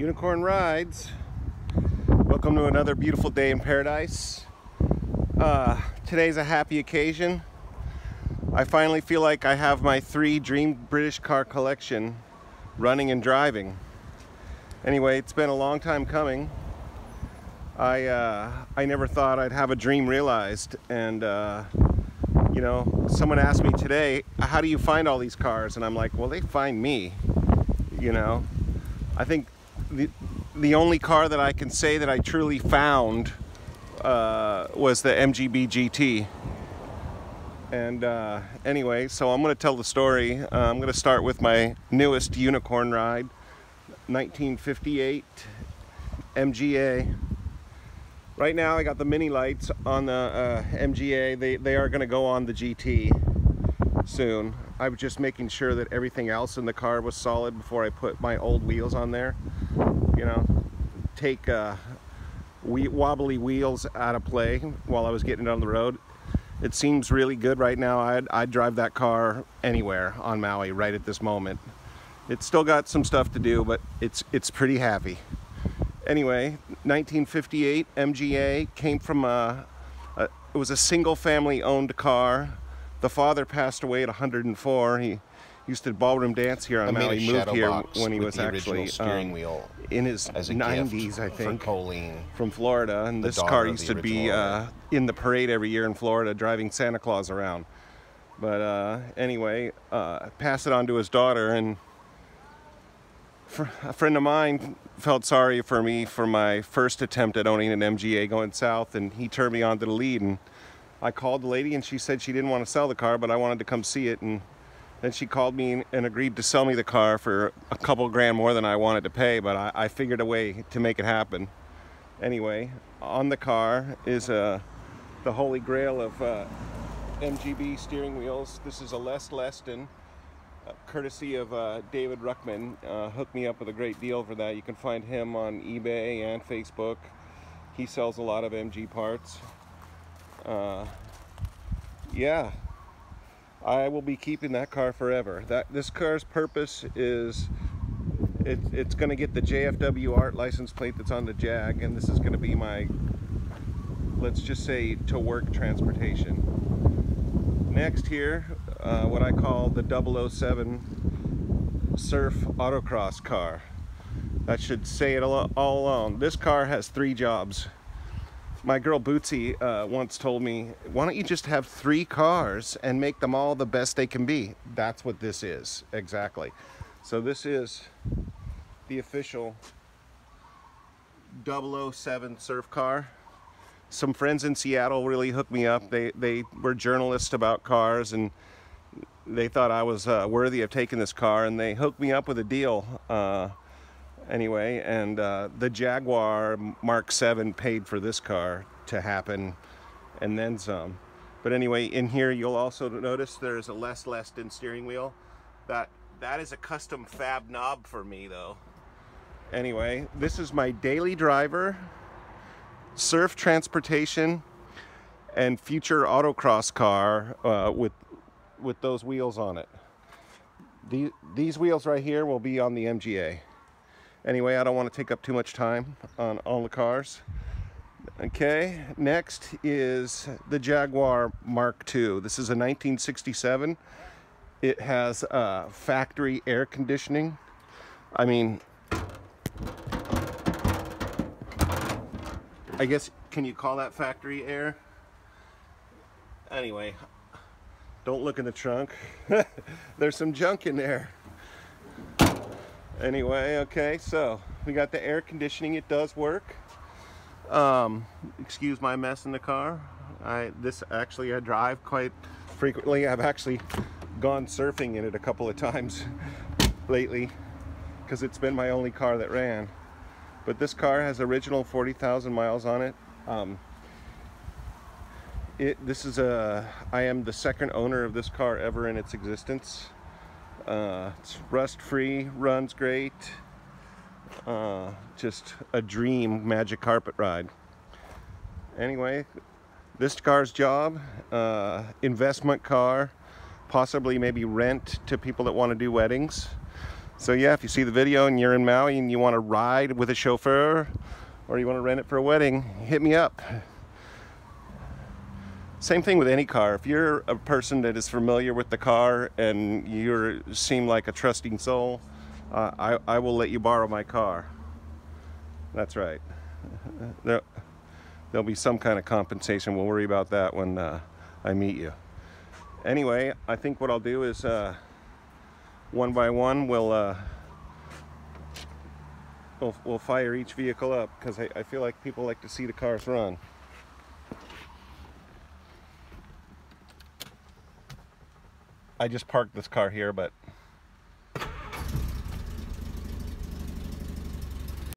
Unicorn Rides. Welcome to another beautiful day in paradise. Today's a happy occasion. I finally feel like I have my 3 dream British car collection running and driving. Anyway, it's been a long time coming. I never thought I'd have a dream realized, and you know, someone asked me today, how do you find all these cars? And I'm like, well, they find me. You know, I think the only car that I can say that I truly found was the MGB GT. And anyway, so I'm going to tell the story. I'm going to start with my newest Unicorn Ride, 1958 MGA. Right now I got the mini lights on the MGA. They are going to go on the GT soon. I was just making sure that everything else in the car was solid before I put my old wheels on there. You know, take wobbly wheels out of play while I was getting it on the road. It seems really good right now. I'd drive that car anywhere on Maui right at this moment. It's still got some stuff to do, but it's pretty happy. Anyway, 1958 MGA came from it was a single family owned car. The father passed away at 104. He used to ballroom dance here on Maui. He moved here when he was actually steering wheel in his 90s, I think, for Colleen, from Florida. And this car used to be in the parade every year in Florida, driving Santa Claus around. But anyway, passed it on to his daughter, and a friend of mine felt sorry for me for my first attempt at owning an MGA going south, and he turned me on to the lead. And I called the lady, and she said she didn't want to sell the car, but I wanted to come see it. And then she called me and agreed to sell me the car for a couple grand more than I wanted to pay, but I figured a way to make it happen. Anyway, on the car is the holy grail of MGB steering wheels. This is a Les Leston, courtesy of David Ruckman. Hooked me up with a great deal for that. You can find him on eBay and Facebook. He sells a lot of MG parts. Yeah, I will be keeping that car forever. This car's purpose is it's going to get the JFW Art license plate that's on the Jag, and this is going to be my, let's just say, to work transportation. Next here, what I call the 007 Surf Autocross car. That should say it all alone. This car has 3 jobs. My girl Bootsy once told me, why don't you just have 3 cars and make them all the best they can be? That's what this is, exactly. So this is the official 007 surf car. Some friends in Seattle really hooked me up. They were journalists about cars, and they thought I was worthy of taking this car, and they hooked me up with a deal. Anyway, and the Jaguar Mark 7 paid for this car to happen, and then some. But anyway, in here you'll also notice there's a Les Leston steering wheel. That is a custom fab knob for me, though. Anyway, this is my daily driver, surf transportation, and future autocross car with those wheels on it. These wheels right here will be on the MGA. Anyway, I don't want to take up too much time on all the cars. Okay, next is the Jaguar Mark II. This is a 1967. It has factory air conditioning. I mean, I guess, can you call that factory air? Anyway, don't look in the trunk. There's some junk in there. Anyway, okay, so we got the air conditioning. It does work. Excuse my mess in the car. I drive quite frequently. I've actually gone surfing in it a couple of times lately because it's been my only car that ran. But this car has original 40,000 miles on it. I am the second owner of this car ever in its existence. It's rust-free, runs great. Just a dream magic carpet ride. Anyway, this car's job, investment car, possibly maybe rent to people that want to do weddings. So yeah, if you see the video and you're in Maui and you want to ride with a chauffeur, or you want to rent it for a wedding, hit me up. Same thing with any car. If you're a person that is familiar with the car and you seem like a trusting soul, I will let you borrow my car. That's right. There'll be some kind of compensation. We'll worry about that when I meet you. Anyway, I think what I'll do is one by one we'll fire each vehicle up, because I feel like people like to see the cars run. I just parked this car here, but